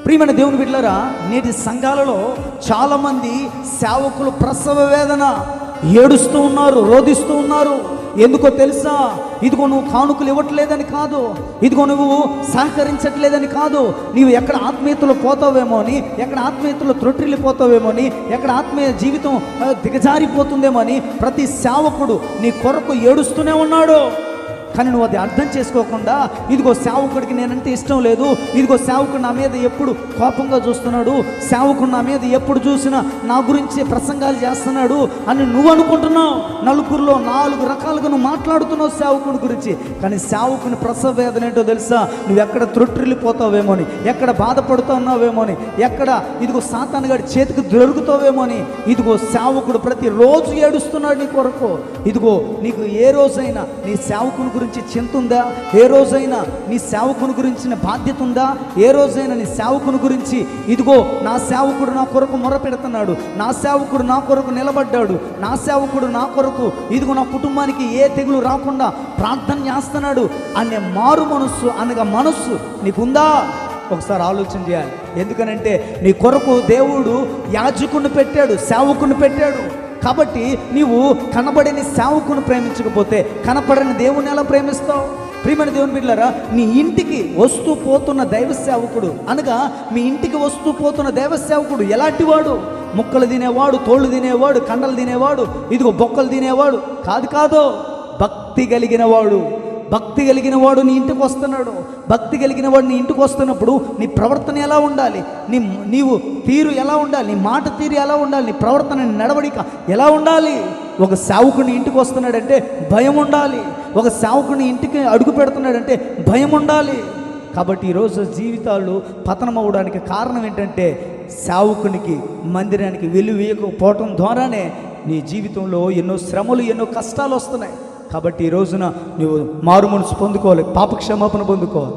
ప్రియమైన దేవుని బిడ్డలారా, నేటి సంఘాలలో చాలామంది సేవకులు ప్రసవ వేదన ఏడుస్తూ ఉన్నారు, రోధిస్తూ ఉన్నారు. ఎందుకో తెలుసా? ఇదిగో నువ్వు కానుకలు ఇవ్వట్లేదని కాదు, ఇదిగో నువ్వు సహకరించట్లేదని కాదు, నీవు ఎక్కడ ఆత్మీయతలో పోతావేమో అని, ఎక్కడ ఆత్మీయతలో త్రొట్టిల్లిపోతావేమో అని, ఎక్కడ ఆత్మీయ జీవితం దిగజారిపోతుందేమో అని ప్రతి సేవకుడు నీ కొరకు ఏడుస్తూనే ఉన్నాడు. కానీ నువ్వు అది అర్థం చేసుకోకుండా, ఇదిగో సేవకుడికి నేనంటే ఇష్టం లేదు, ఇదిగో సేవకుడు నా మీద ఎప్పుడు కోపంగా చూస్తున్నాడు, సేవకుడు నా మీద ఎప్పుడు చూసినా నా గురించి ప్రసంగాలు చేస్తున్నాడు అని నువ్వు అనుకుంటున్నావు. నలుగురిలో 4 రకాలుగా నువ్వు మాట్లాడుతున్నావు సేవకుడి గురించి. కానీ సేవకుని ప్రసవ వేదన ఏంటో తెలుసా? నువ్వు ఎక్కడ త్రొట్టిల్లిపోతావేమో అని, ఎక్కడ బాధపడుతున్నావేమో అని, ఎక్కడ ఇదిగో సాతాను గాడి చేతికి దొరుకుతావేమో అని. ఇదిగో సేవకుడు ప్రతిరోజు ఏడుస్తున్నాడు నీ కొరకు. ఇదిగో నీకు ఏ రోజైనా నీ సేవకుని గురించి చింత ఉందా? ఏ రోజైనా నీ సేవకుని గురించిన బాధ్యత ఉందా? ఏ రోజైనా నీ సేవకుని గురించి, ఇదిగో నా సేవకుడు నా కొరకు మొర పెడుతున్నాడు, నా సేవకుడు నా కొరకు నిలబడ్డాడు, నా సేవకుడు నా కొరకు ఇదిగో నా కుటుంబానికి ఏ తెగులు రాకుండా ప్రార్థన చేస్తున్నాడు అనే మారు మనస్సు అనగా మనస్సు నీకుందా? ఒకసారి ఆలోచన చేయాలి. ఎందుకనంటే నీ కొరకు దేవుడు యాజకుని పెట్టాడు, సేవకుని పెట్టాడు. కాబట్టి నీవు కనబడని సేవకుని ప్రేమించకపోతే కనపడని దేవుని ఎలా ప్రేమిస్తావు? ప్రియమైన దేవుని బిడ్డలారా, నీ ఇంటికి వస్తూ పోతున్న దైవ సేవకుడు అనగా మీ ఇంటికి వస్తూ పోతున్న దైవ సేవకుడు ఎలాంటి వాడు? ముక్కలు తినేవాడు, తోళ్ళు తినేవాడు, కండలు తినేవాడు, ఇదిగో బొక్కలు తినేవాడు కాదు. భక్తి కలిగిన వాడు. భక్తి కలిగిన వాడు నీ ఇంటికి వస్తున్నాడు. భక్తి కలిగిన వాడు నీ ఇంటికి వస్తున్నప్పుడు నీ ప్రవర్తన ఎలా ఉండాలి? నీవు తీరు ఎలా ఉండాలి? నీ మాట తీరు ఎలా ఉండాలి? నీ ప్రవర్తన, నడవడిక ఎలా ఉండాలి? ఒక సేవకుని ఇంటికి వస్తున్నాడంటే భయం ఉండాలి. ఒక సేవకుని ఇంటికి అడుగు పెడుతున్నాడంటే భయం ఉండాలి. కాబట్టి ఈరోజు జీవితాలు పతనం అవ్వడానికి కారణం ఏంటంటే సేవకునికి, మందిరానికి వెలువేయకపోవటం ద్వారానే నీ జీవితంలో ఎన్నో శ్రమలు, ఎన్నో కష్టాలు వస్తున్నాయి. కాబట్టి ఈ రోజున నువ్వు మారు మనసు పొందుకోవాలి, పాప క్షమాపణ పొందుకోవాలి.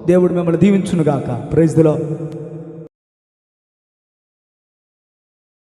దేవుడు మిమ్మల్ని దీవించునుగాక. Praise the lord.